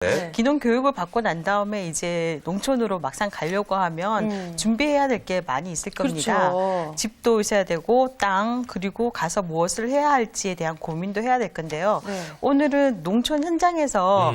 네. 기농 교육을 받고 난 다음에 이제 농촌으로 막상 가려고 하면 준비해야 될 게 많이 있을 겁니다. 그렇죠. 집도 있어야 되고 땅 그리고 가서 무엇을 해야 할지에 대한 고민도 해야 될 건데요. 네. 오늘은 농촌 현장에서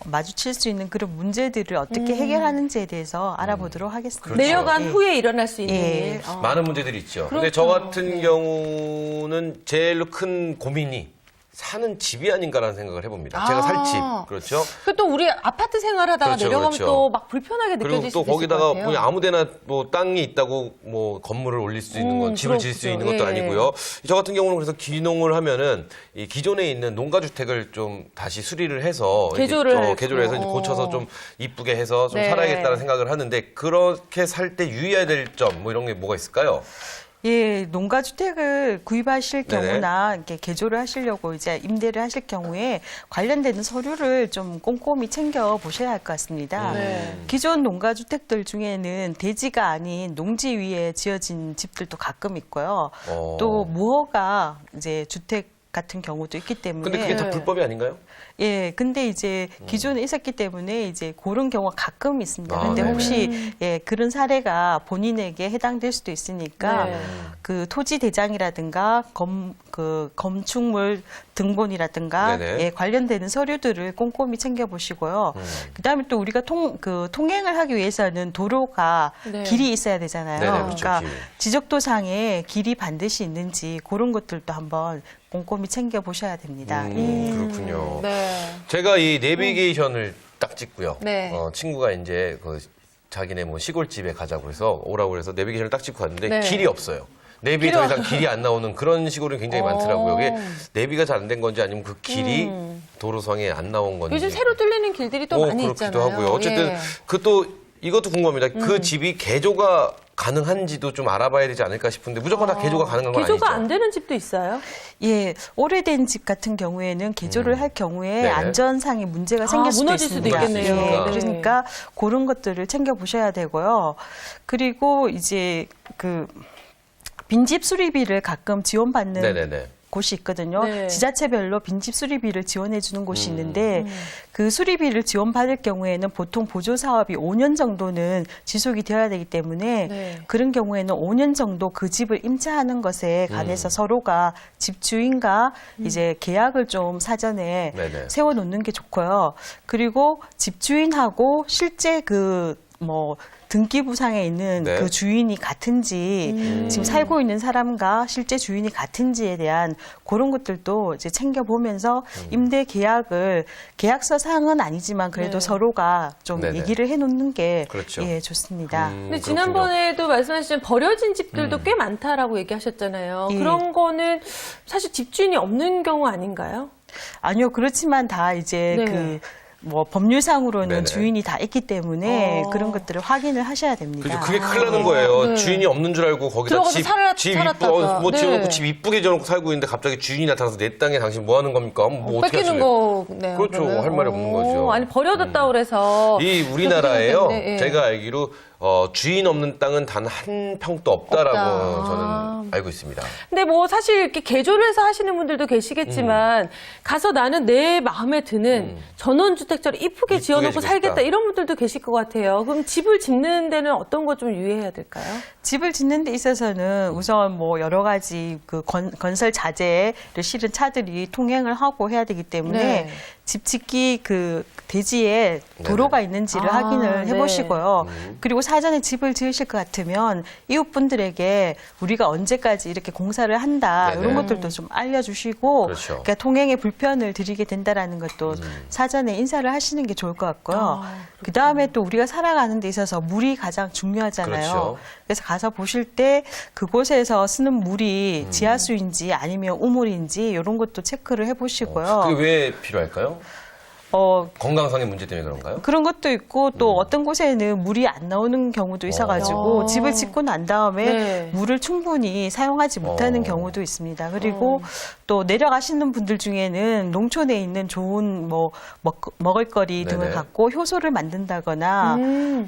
마주칠 수 있는 그런 문제들을 어떻게 해결하는지에 대해서 알아보도록 하겠습니다. 그렇죠. 내려간 예. 후에 일어날 수 있는 예. 일. 많은 문제들이 있죠. 근데 저 같은 경우는 제일 큰 고민이 사는 집이 아닌가라는 생각을 해봅니다. 제가 살 집. 그렇죠. 또 우리 아파트 생활하다가 그렇죠, 내려가면 그렇죠. 또 막 불편하게 그리고 느껴질 또 수도 있을 것 거기다가 같아요. 그냥 아무데나 뭐 땅이 있다고 뭐 건물을 올릴 수 있는 건 집을 지을 수 있는 것도 그렇죠. 아니고요. 저 같은 경우는 그래서 기농을 하면은 이 기존에 있는 농가주택을 좀 다시 수리를 해서 개조를 이제 개조를 해서 이제 고쳐서 좀 이쁘게 해서 좀 네. 살아야겠다는 생각을 하는데 그렇게 살 때 유의해야 될 점 뭐 이런 게 뭐가 있을까요? 예, 농가주택을 구입하실 네네. 경우나 이렇게 개조를 하시려고 이제 임대를 하실 경우에 관련되는 서류를 좀 꼼꼼히 챙겨 보셔야 할 것 같습니다. 네. 기존 농가주택들 중에는 대지가 아닌 농지 위에 지어진 집들도 가끔 있고요. 또 무허가 이제 주택 같은 경우도 있기 때문에. 근데 그게 다 네. 불법이 아닌가요? 예, 근데 이제 기존에 있었기 때문에 이제 그런 경우가 가끔 있습니다. 아, 그런데 네네. 혹시 예, 그런 사례가 본인에게 해당될 수도 있으니까 네. 그 토지 대장이라든가 건축물 등본이라든가 네네. 예, 관련되는 서류들을 꼼꼼히 챙겨 보시고요. 그다음에 또 우리가 통행을 하기 위해서는 도로가 네. 길이 있어야 되잖아요. 네네, 그렇죠, 그러니까 길. 지적도상에 길이 반드시 있는지 그런 것들도 한번 꼼꼼히 챙겨 보셔야 됩니다. 예. 그렇군요. 네. 제가 이 내비게이션을 딱 찍고요. 네. 친구가 이제 그 자기네 뭐 시골집에 가자고 해서 오라고 해서 내비게이션을 딱 찍고 갔는데 네. 길이 없어요. 내비에 더 이상 길이 안 나오는 그런 시골이 굉장히 많더라고요. 이게 내비가 잘 안 된 건지 아니면 그 길이 도로상에 안 나온 건지. 요즘 새로 뚫리는 길들이 또 많이 그렇기도 있잖아요. 하고요. 어쨌든 예. 그 또 이것도 궁금합니다. 그 집이 개조가 가능한지도 좀 알아봐야 되지 않을까 싶은데 무조건 다 개조가 가능한 건 개조가 아니죠? 안 되는 집도 있어요? 예, 오래된 집 같은 경우에는 개조를 할 경우에 네. 안전상의 문제가 생길 수도 무너질 수도 있습니다. 있겠네요. 예, 네. 그러니까 그런 것들을 챙겨 보셔야 되고요. 그리고 이제 그 빈집 수리비를 가끔 지원받는 네네네. 곳이 있거든요. 네. 지자체별로 빈집 수리비를 지원해 주는 곳이 있는데 그 수리비를 지원받을 경우에는 보통 보조 사업이 5년 정도는 지속이 되어야 되기 때문에 네. 그런 경우에는 5년 정도 그 집을 임차하는 것에 관해서 서로가 집주인과 이제 계약을 좀 사전에 네네. 세워 놓는 게 좋고요. 그리고 집주인하고 실제 등기부상에 있는 네. 그 주인이 같은지 지금 살고 있는 사람과 실제 주인이 같은지에 대한 그런 것들도 이제 챙겨보면서 임대 계약서 사항은 아니지만 그래도 네. 서로가 좀 네네. 얘기를 해놓는 게 그렇죠. 예, 좋습니다. 근데 그렇군요. 지난번에도 말씀하신 버려진 집들도 꽤 많다라고 얘기하셨잖아요. 예. 그런 거는 사실 집주인이 없는 경우 아닌가요? 아니요, 그렇지만 다 이제 네. 법률상으로는 네네. 주인이 다 있기 때문에 그런 것들을 확인을 하셔야 됩니다. 그게 큰일 나는 거예요. 네. 주인이 없는 줄 알고 거기다 들어가서 살았다가. 뭐 네. 지어놓고 집 이쁘게 지어놓고 살고 있는데 갑자기 주인이 나타나서 내 땅에 당신 뭐 하는 겁니까? 뭐 어떻게 뺏기는 하실래요? 거네요. 그렇죠. 그러면. 할 말이 없는 거죠. 아니 버려뒀다 그래서 이 우리나라에요. 그렇게 되는데, 예. 제가 알기로 주인 없는 땅은 단 한 평도 없다라고 없다. 저는 알고 있습니다. 근데 뭐 사실 이렇게 개조를 해서 하시는 분들도 계시겠지만 가서 나는 내 마음에 드는 전원주택처럼 이쁘게 지어놓고 짓고 살겠다 싶다. 이런 분들도 계실 것 같아요. 그럼 집을 짓는 데는 어떤 거 좀 유의해야 될까요? 집을 짓는 데 있어서는 우선 여러 가지 그 건설 자재를 실은 차들이 통행을 하고 해야 되기 때문에 네. 집 짓기 그 대지에 도로가 있는지를 아, 확인을 네. 해보시고요. 그리고 사전에 집을 지으실 것 같으면 이웃분들에게 우리가 언제까지 이렇게 공사를 한다 네네. 이런 것들도 좀 알려주시고 그렇죠. 그러니까 통행에 불편을 드리게 된다라는 것도 사전에 인사를 하시는 게 좋을 것 같고요. 그 다음에 또 우리가 살아가는 데 있어서 물이 가장 중요하잖아요. 그렇죠. 그래서 가서 보실 때 그곳에서 쓰는 물이 지하수인지 아니면 우물인지 이런 것도 체크를 해보시고요. 그게 왜 필요할까요? 어, 건강상의 문제 때문에 그런가요? 그런 것도 있고 또 어떤 곳에는 물이 안 나오는 경우도 있어가지고 집을 짓고 난 다음에 네. 물을 충분히 사용하지 못하는 경우도 있습니다. 그리고 또 내려가시는 분들 중에는 농촌에 있는 좋은 먹을거리 등을 네네. 갖고 효소를 만든다거나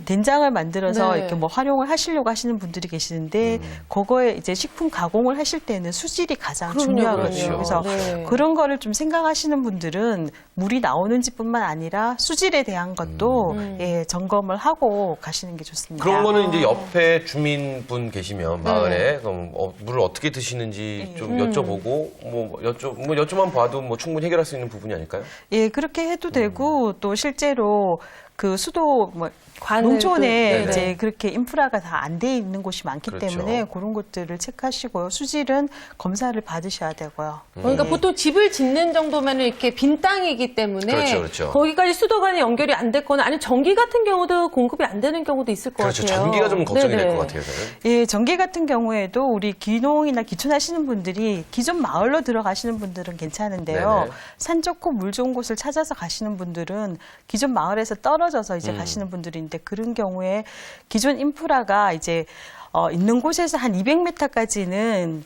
된장을 만들어서 네. 이렇게 활용을 하시려고 하시는 분들이 계시는데 그거에 이제 식품 가공을 하실 때는 수질이 가장 그럼요, 중요하거든요. 그렇죠. 그래서 네. 그런 거를 좀 생각하시는 분들은 물이 나오는 집 경치뿐만 아니라 수질에 대한 것도 예, 점검을 하고 가시는 게 좋습니다. 그런 거는 이제 옆에 주민분 계시면 마을에 그럼 물을 어떻게 드시는지 좀 여쭤보고 뭐 여쭤만 봐도 뭐 충분히 해결할 수 있는 부분이 아닐까요? 예, 그렇게 해도 되고 또 실제로 그 수도 뭐 관을 농촌에 또- 이제 네네. 그렇게 인프라가 다 안 돼 있는 곳이 많기 그렇죠. 때문에 그런 것들을 체크하시고요. 수질은 검사를 받으셔야 되고요. 그러니까 보통 집을 짓는 정도면 이렇게 빈 땅이기 때문에 그렇죠, 그렇죠. 거기까지 수도관이 연결이 안 됐거나 아니면 전기 같은 경우도 공급이 안 되는 경우도 있을 것 그렇죠. 같아요. 전기가 좀 걱정이 될 네네. 것 같아요, 저는. 예, 전기 같은 경우에도 우리 귀농이나 기촌하시는 분들이 기존 마을로 들어가시는 분들은 괜찮은데요. 네네. 산 좋고 물 좋은 곳을 찾아서 가시는 분들은 기존 마을에서 떨어져서 이제 가시는 분들인데 그런 경우에 기존 인프라가 이제 있는 곳에서 한 200m까지는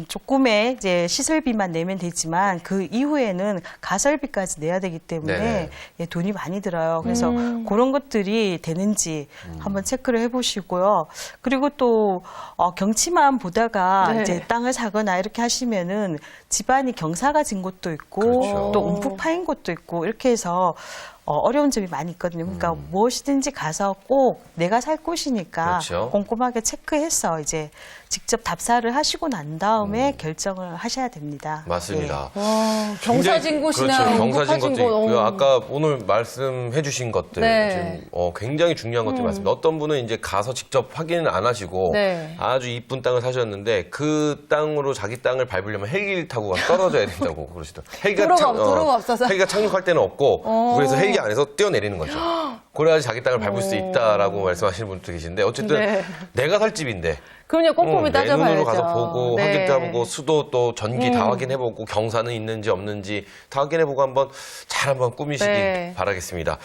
조금의 이제 시설비만 내면 되지만 그 이후에는 가설비까지 내야 되기 때문에 네네. 예, 돈이 많이 들어요. 그래서 그런 것들이 되는지 한번 체크를 해보시고요. 그리고 또 경치만 보다가 네. 이제 땅을 사거나 이렇게 하시면은 집안이 경사가 진 곳도 있고 그렇죠. 또 움푹 파인 곳도 있고 이렇게 해서 어려운 점이 많이 있거든요. 그러니까 무엇이든지 가서 꼭 내가 살 곳이니까 그렇죠. 꼼꼼하게 체크해서 이제 직접 답사를 하시고 난 다음에 결정을 하셔야 됩니다. 맞습니다. 와, 경사진 곳이나 그렇죠. 경사진 움푹 것도 파진 곳, 있고요. 아까 오늘 말씀해 주신 것들 네. 지금 굉장히 중요한 것들이 많습니다. 어떤 분은 이제 가서 직접 확인을 안 하시고 네. 아주 이쁜 땅을 사셨는데 그 땅으로 자기 땅을 밟으려면 헬기를 타고 가서 떨어져야 된다고 그러시더라고요. 도로가 없어서. 헬기가 착륙할 때는 없고 그래서 헬기 안에서 뛰어내리는 거죠. 그래야지 자기 땅을 밟을 수 있다라고 말씀하시는 분도 계신데 어쨌든 네. 내가 살 집인데 그럼요, 꼼꼼히 내 따져봐야죠. 눈으로 가서 보고 네. 확인도 해보고 수도 또 전기 다 확인해보고 경사는 있는지 없는지 다 확인해보고 한번 잘 한번 꾸미시기 네. 바라겠습니다.